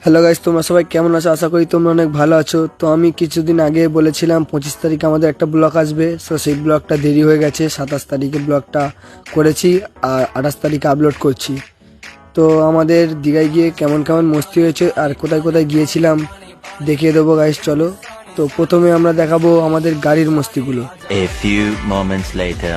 Hello guys, তোমরা সবাই কেমন আছো? আশা করি তোমরা অনেক ভালো আছো। তো আমি কিছুদিন আগে বলেছিলাম 25 তারিখে আমাদের একটা ব্লগ আসবে, তো সেই ব্লগটা দেরি হয়ে গেছে। 27 তারিখে ব্লগটা করেছি আর 28 তারিখে আপলোড করছি। তো আমাদের দীঘায় গিয়ে কেমন কেমন মস্তি হয়েছে আর কোথায় কোথায় গিয়েছিলাম দেখিয়ে দেবো গাইস, চলো। তো প্রথমে আমরা দেখাবো আমাদের গাড়ির মস্তিগুলো। A few moments later.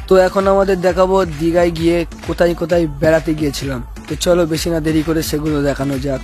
তো এখন আমাদের দেখাবো দীঘায় গিয়ে কোথায় কোথায় বেড়াতে গিয়েছিলাম। তো চলো বেশি না দেরি করে সেগুলো দেখানো যাক।